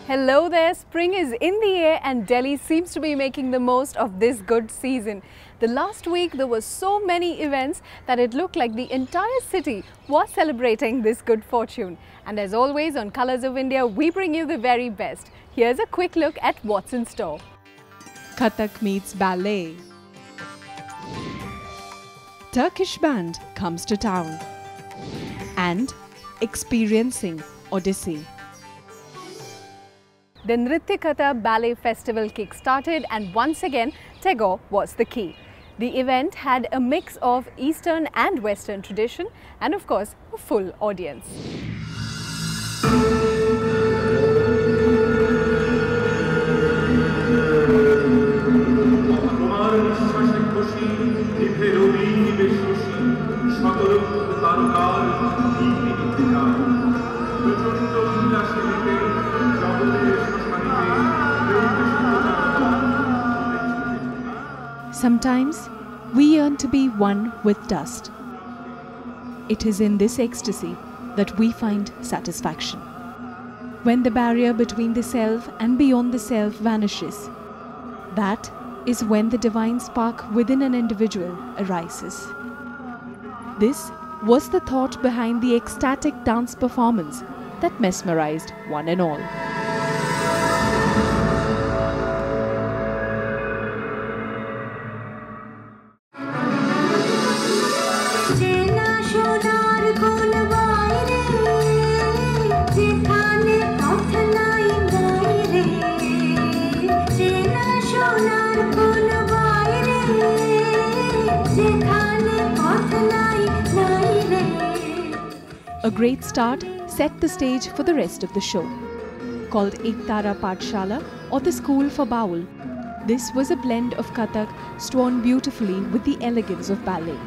Hello there, spring is in the air and Delhi seems to be making the most of this good season. The last week there were so many events that it looked like the entire city was celebrating this good fortune. And as always on Colors of India, we bring you the very best. Here's a quick look at what's in store. Kathak meets ballet. Turkish band comes to town. And experiencing Odyssey. The Nritya Katha Ballet Festival kick-started and once again Tagore was the key. The event had a mix of Eastern and Western tradition and of course a full audience. Sometimes we yearn to be one with dust. It is in this ecstasy that we find satisfaction. When the barrier between the self and beyond the self vanishes, that is when the divine spark within an individual arises. This was the thought behind the ecstatic dance performance that mesmerized one and all. A great start set the stage for the rest of the show. Called Ektara Pathshala or the School for Baul, this was a blend of Kathak strewn beautifully with the elegance of ballet.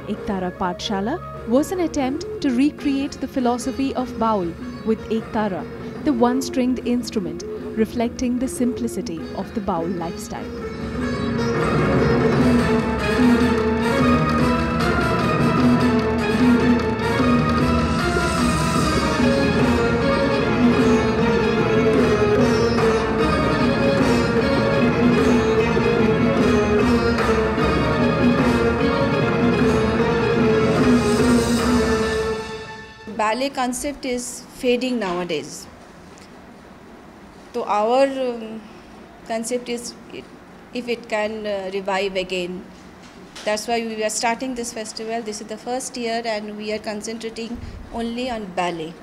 Ektara Pathshala was an attempt to recreate the philosophy of Baul with Ektara, the one-stringed instrument, reflecting the simplicity of the Baul lifestyle. Ballet concept is fading nowadays. So our concept is if it can revive again. That's why we are starting this festival. This is the first year and we are concentrating only on ballet.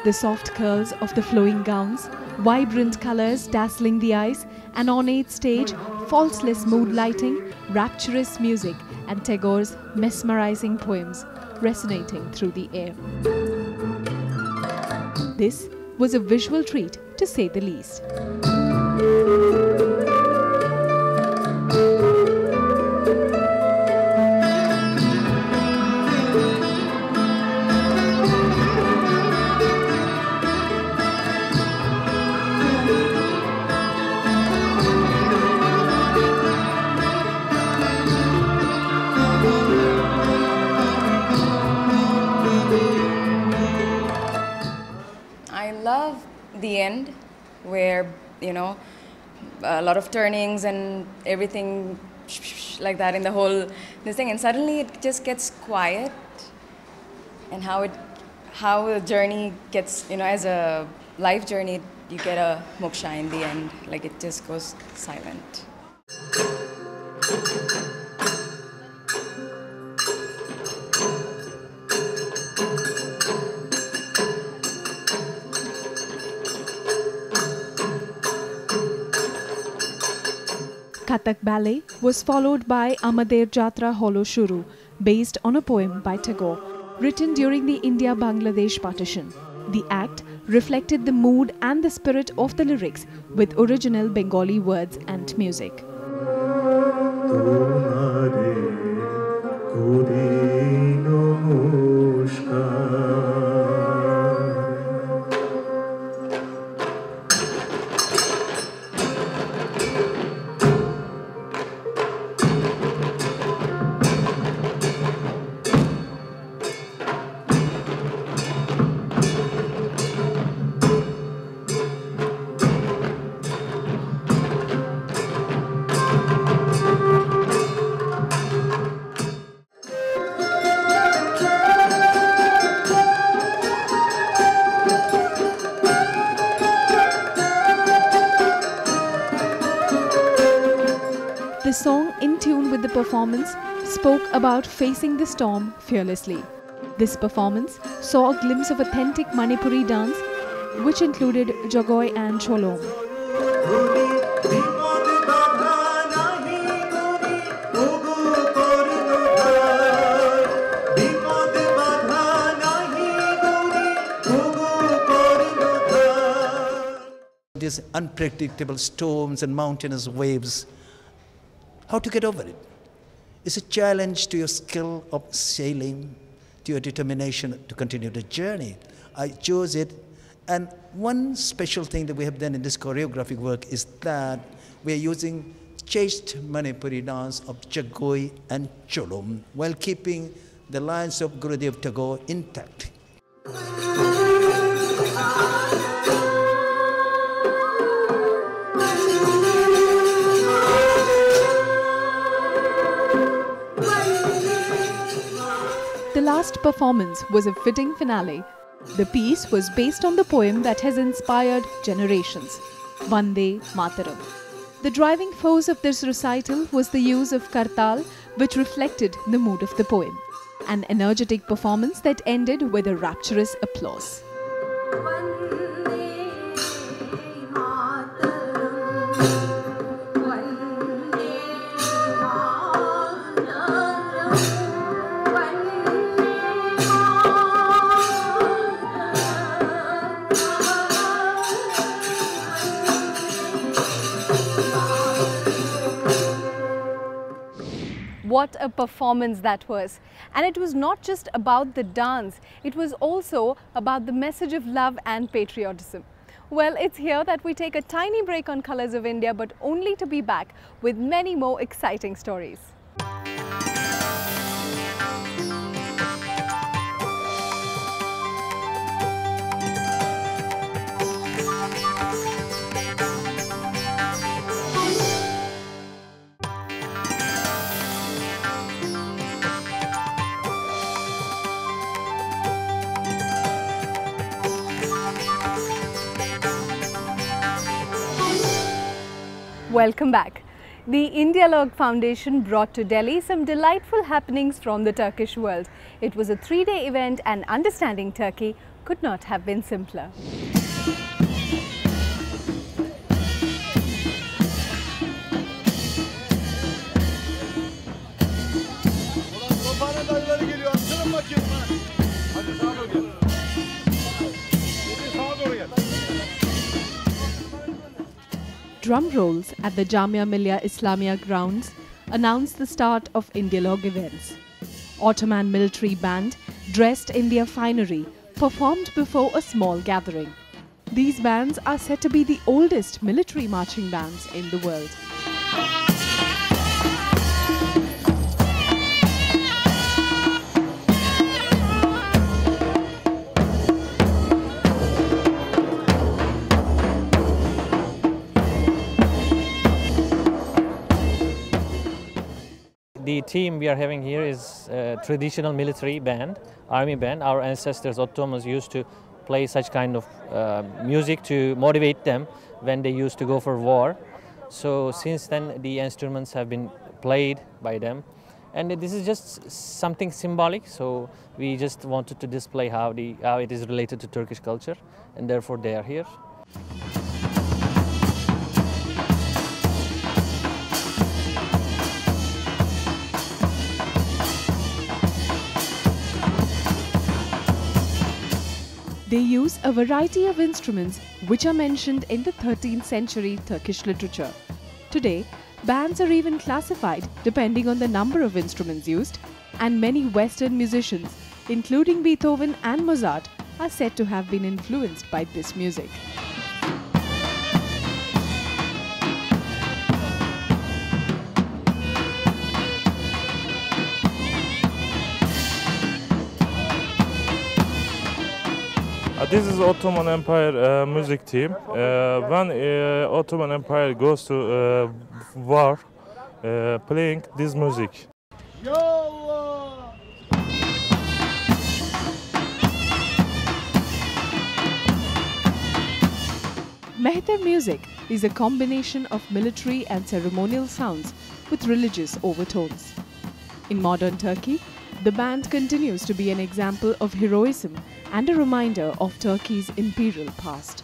The soft curls of the flowing gowns, vibrant colors dazzling the eyes, an ornate stage, faultless mood lighting, rapturous music, and Tagore's mesmerizing poems resonating through the air. This was a visual treat, to say the least. I love the end where, you know, a lot of turnings and everything like that in the whole this thing, and suddenly it just gets quiet, and how the journey gets, you know, as a life journey, you get a moksha in the end, like it just goes silent. Kathak Kartak ballet was followed by Amader Jatra Holo Shuru, based on a poem by Tagore, written during the India-Bangladesh partition. The act reflected the mood and the spirit of the lyrics with original Bengali words and music. The song, in tune with the performance, spoke about facing the storm fearlessly. This performance saw a glimpse of authentic Manipuri dance, which included Jagoi and Cholom. These unpredictable storms and mountainous waves, how to get over it? It's a challenge to your skill of sailing, to your determination to continue the journey. I chose it, and one special thing that we have done in this choreographic work is that we are using chaste Manipuri dance of Jagoi and Cholom while keeping the lines of Gurudev Tagore intact. The last performance was a fitting finale. The piece was based on the poem that has inspired generations, Vande Mataram. The driving force of this recital was the use of kartal, which reflected the mood of the poem. An energetic performance that ended with a rapturous applause. What a performance that was. And it was not just about the dance, it was also about the message of love and patriotism. Well, it's here that we take a tiny break on Colors of India, but only to be back with many more exciting stories. Welcome back. The Indialog Foundation brought to Delhi some delightful happenings from the Turkish world. It was a 3-day event, and understanding Turkey could not have been simpler. Drum rolls at the Jamia Millia Islamia grounds announced the start of Indialog events. Ottoman military band, dressed in their finery, performed before a small gathering. These bands are said to be the oldest military marching bands in the world. The team we are having here is a traditional military band, army band. Our ancestors, Ottomans, used to play such kind of music to motivate them when they used to go for war. So since then, the instruments have been played by them. And this is just something symbolic, so we just wanted to display how it is related to Turkish culture, and therefore they are here. They use a variety of instruments which are mentioned in the 13th century Turkish literature. Today, bands are even classified depending on the number of instruments used, and many Western musicians, including Beethoven and Mozart, are said to have been influenced by this music. This is Ottoman Empire music team. When Ottoman Empire goes to war, playing this music. Mehter music is a combination of military and ceremonial sounds with religious overtones. In modern Turkey, the band continues to be an example of heroism and a reminder of Turkey's imperial past.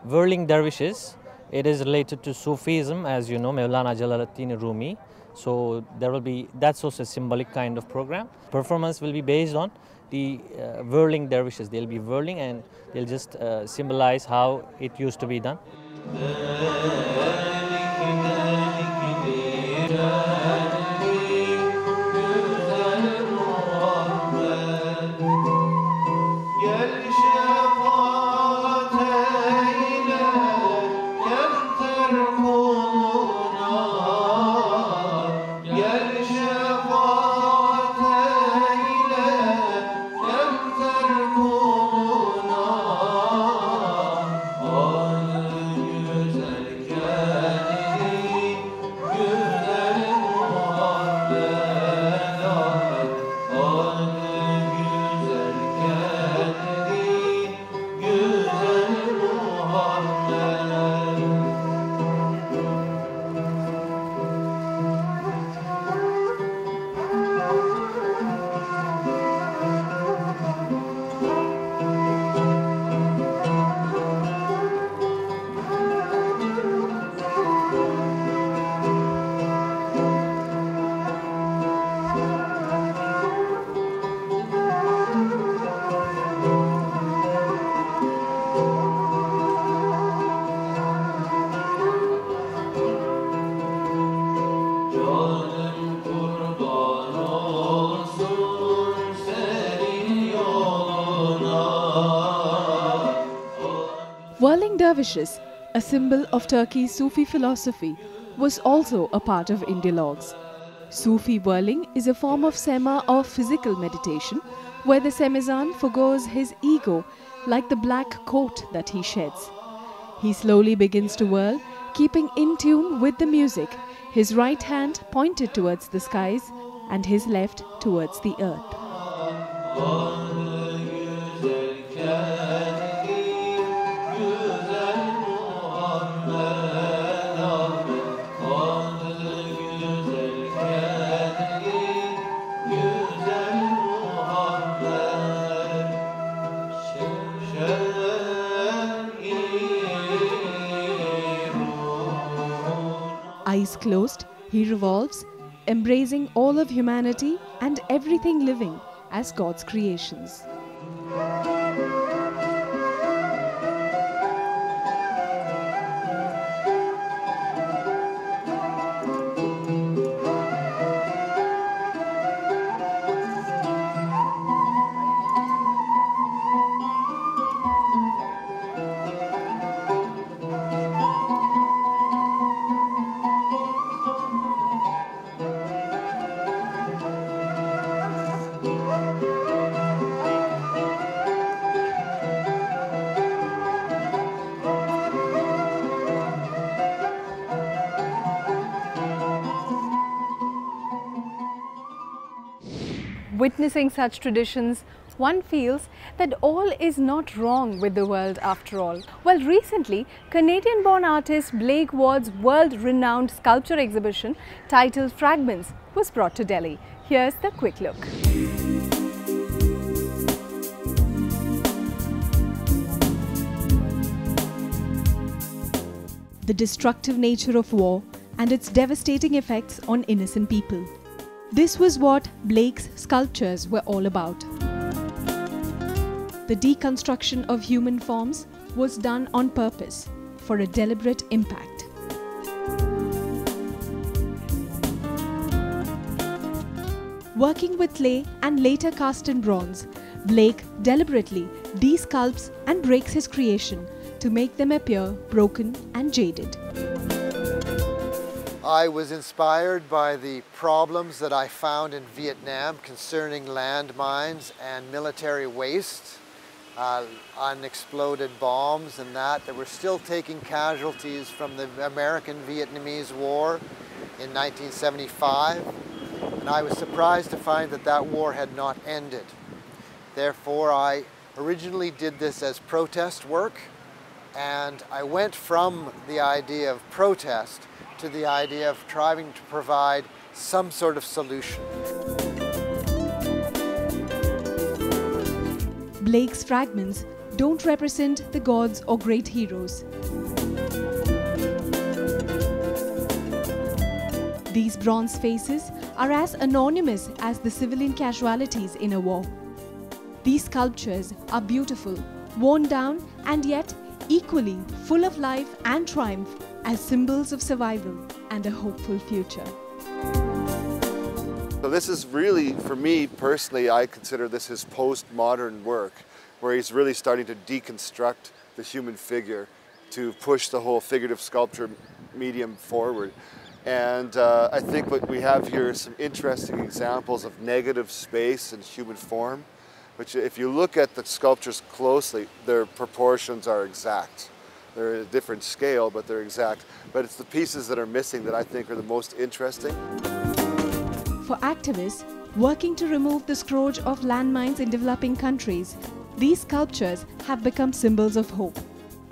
Whirling dervishes, it is related to Sufism, as you know, Mevlana Jalaluddin Rumi. So that's also a symbolic kind of program. Performance will be based on the whirling dervishes. They'll be whirling and they'll just symbolize how it used to be done. Whirling dervishes, a symbol of Turkey's Sufi philosophy, was also a part of Indialogues. Sufi whirling is a form of sema or physical meditation where the semizan forgoes his ego like the black coat that he sheds. He slowly begins to whirl, keeping in tune with the music, his right hand pointed towards the skies and his left towards the earth. Eyes closed, he revolves, embracing all of humanity and everything living as God's creations. Witnessing such traditions, one feels that all is not wrong with the world after all. Well, recently, Canadian-born artist Blake Ward's world-renowned sculpture exhibition titled Fragments was brought to Delhi. Here's the quick look. the destructive nature of war and its devastating effects on innocent people. This was what Blake's sculptures were all about. The deconstruction of human forms was done on purpose for a deliberate impact. Working with clay and later cast in bronze, Blake deliberately desculpts and breaks his creation to make them appear broken and jaded. I was inspired by the problems that I found in Vietnam concerning landmines and military waste, unexploded bombs and that were still taking casualties from the American-Vietnamese War in 1975. And I was surprised to find that that war had not ended. Therefore, I originally did this as protest work, and I went from the idea of protest to the idea of trying to provide some sort of solution. Blake's fragments don't represent the gods or great heroes. These bronze faces are as anonymous as the civilian casualties in a war. These sculptures are beautiful, worn down, and yet equally full of life and triumph as symbols of survival and a hopeful future. So this is really, for me personally, I consider this his postmodern work, where he's really starting to deconstruct the human figure to push the whole figurative sculpture medium forward. And I think what we have here is some interesting examples of negative space and human form, which if you look at the sculptures closely, their proportions are exact. They're at a different scale, but they're exact. But it's the pieces that are missing that I think are the most interesting. For activists working to remove the scourge of landmines in developing countries, these sculptures have become symbols of hope.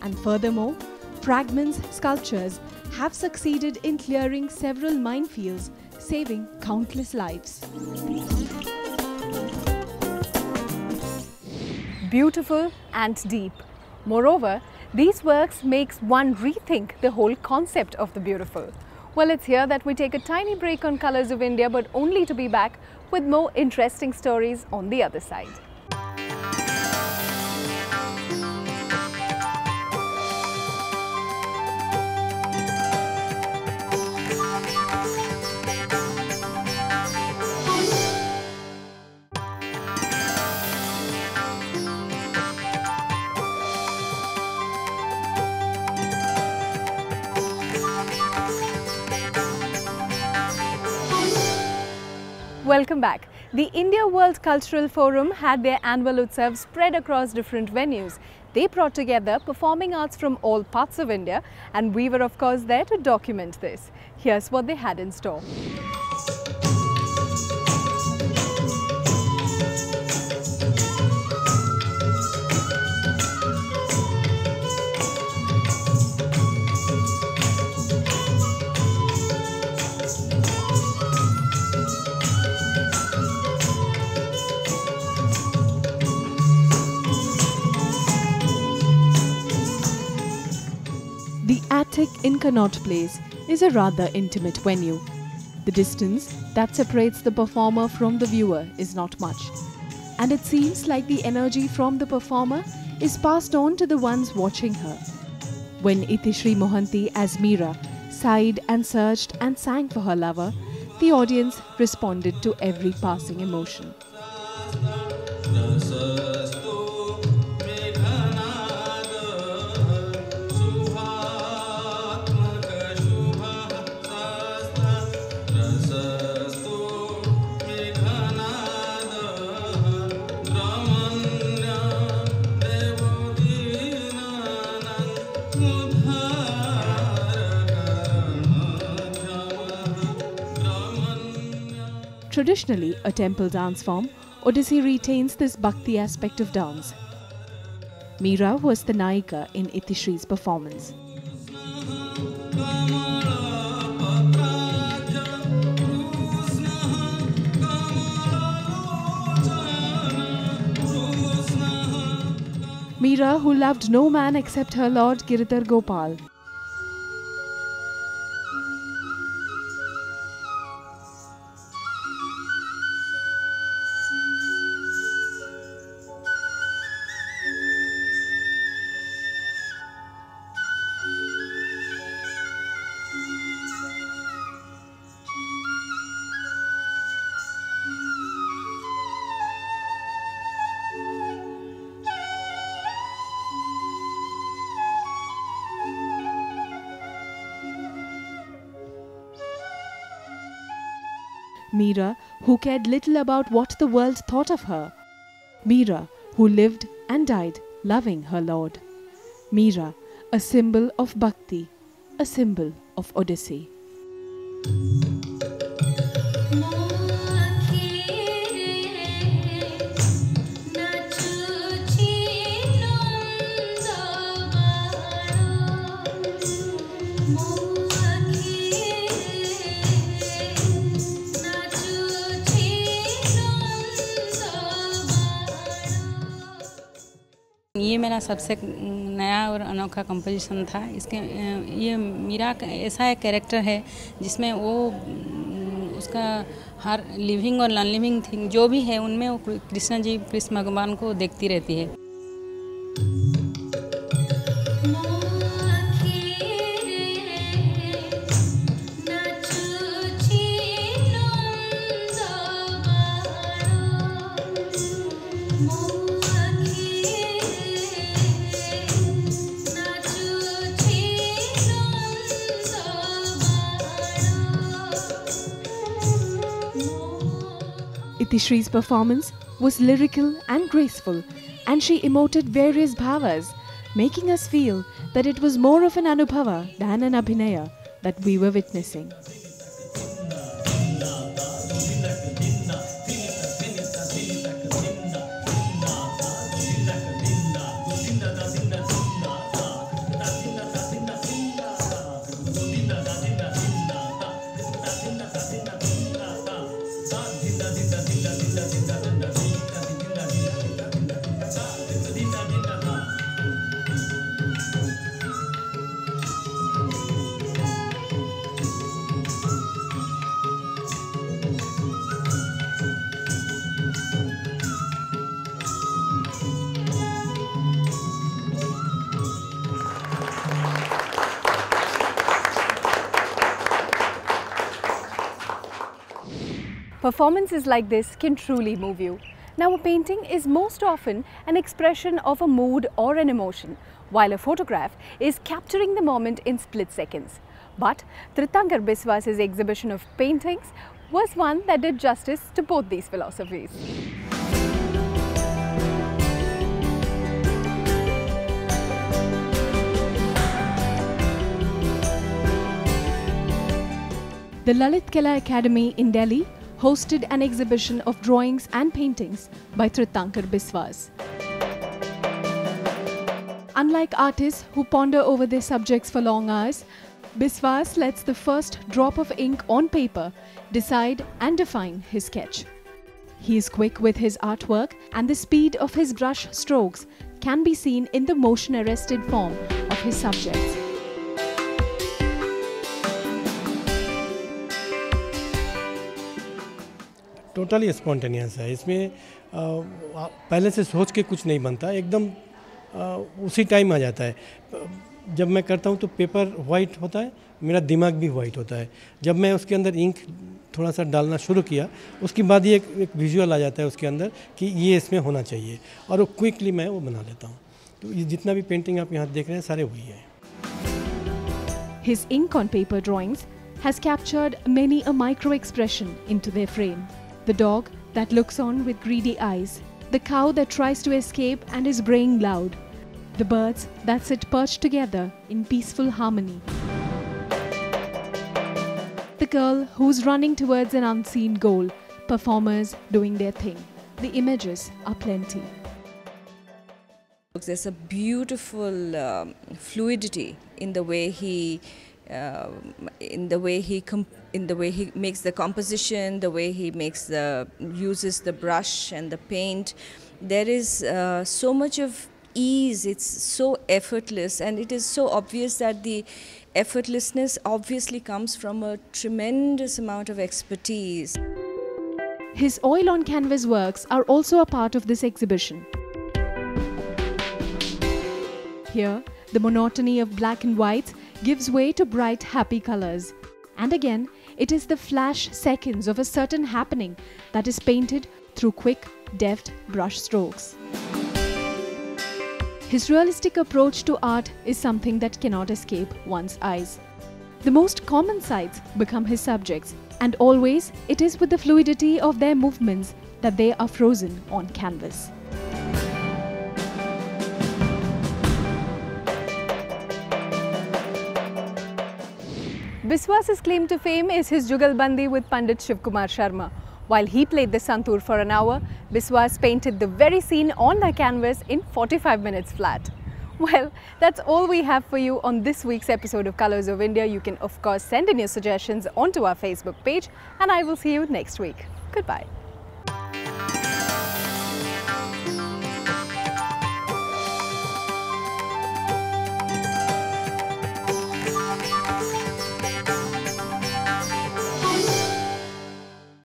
And furthermore, fragments sculptures have succeeded in clearing several minefields, saving countless lives. Beautiful and deep. Moreover, these works makes one rethink the whole concept of the beautiful. Well, it's here that we take a tiny break on Colors of India, but only to be back with more interesting stories on the other side. Welcome back. The India World Cultural Forum had their annual Utsav spread across different venues. They brought together performing arts from all parts of India, and we were of course there to document this. Here's what they had in store. The attic in Connaught Place is a rather intimate venue. The distance that separates the performer from the viewer is not much, and it seems like the energy from the performer is passed on to the ones watching her. When Itishri Mohanty as Meera sighed and searched and sang for her lover, the audience responded to every passing emotion. Traditionally a temple dance form, Odissi retains this bhakti aspect of dance. Meera was the Naika in Itishri's performance. Meera, who loved no man except her lord Giridhar Gopal. Meera, who cared little about what the world thought of her. Meera, who lived and died loving her Lord. Meera, a symbol of bhakti, a symbol of Odyssey. ये मेरा सबसे नया और अनोखा composition था। इसके ये मीरा का ऐसा एक कैरेक्टर है जिसमें वो उसका हर लिविंग और नॉन लिविंग थिंग जो भी है उनमें वो कृष्ण भगवान को देखती रहती है। Itishri's performance was lyrical and graceful, and she emoted various bhavas, making us feel that it was more of an anubhava than an abhinaya that we were witnessing. Performances like this can truly move you. Now, a painting is most often an expression of a mood or an emotion, while a photograph is capturing the moment in split seconds. But Tritankar Biswas's exhibition of paintings was one that did justice to both these philosophies. The Lalit Kala Academy in Delhi hosted an exhibition of drawings and paintings by Tritankar Biswas. Unlike artists who ponder over their subjects for long hours, Biswas lets the first drop of ink on paper decide and define his sketch. He is quick with his artwork, and the speed of his brush strokes can be seen in the motion-arrested form of his subjects. Totally spontaneous है। इसमें पहले से सोच के कुछ नहीं बनता, एकदम उसी टाइम आ जाता है। जब मैं करता हूँ तो पेपर वाइट होता है, मेरा दिमाग भी वाइट होता है। जब मैं उसके अंदर इंक थोड़ा सा डालना शुरू किया, उसके बाद ये एक विजुअल आ जाता है उसके अंदर कि ये इसमें होना चाहिए, और वो क्विकली मैं वो बना लेता हूँ। तो ये जितना भी पेंटिंग आप यहाँ देख रहे हैं सारे वही हैं। His ink on paper drawings has captured many a micro expression into their frame. The dog that looks on with greedy eyes, the cow that tries to escape and is braying loud, the birds that sit perched together in peaceful harmony, the girl who's running towards an unseen goal, performers doing their thing. The images are plenty. There's a beautiful fluidity in the way he makes the composition, the way he uses the brush and the paint. There is so much of ease. It's so effortless, and it is so obvious that the effortlessness obviously comes from a tremendous amount of expertise. His oil on canvas works are also a part of this exhibition. Here, the monotony of black and white gives way to bright, happy colors. And again, it is the flash seconds of a certain happening that is painted through quick, deft brush strokes. His realistic approach to art is something that cannot escape one's eyes. The most common sights become his subjects, And always, it is with the fluidity of their movements that they are frozen on canvas. Biswas's claim to fame is his Jugalbandi with Pandit Shivkumar Sharma. While he played the santoor for an hour, Biswas painted the very scene on the canvas in 45 minutes flat. Well, that's all we have for you on this week's episode of Colours of India. You can of course send in your suggestions onto our Facebook page, and I will see you next week. Goodbye.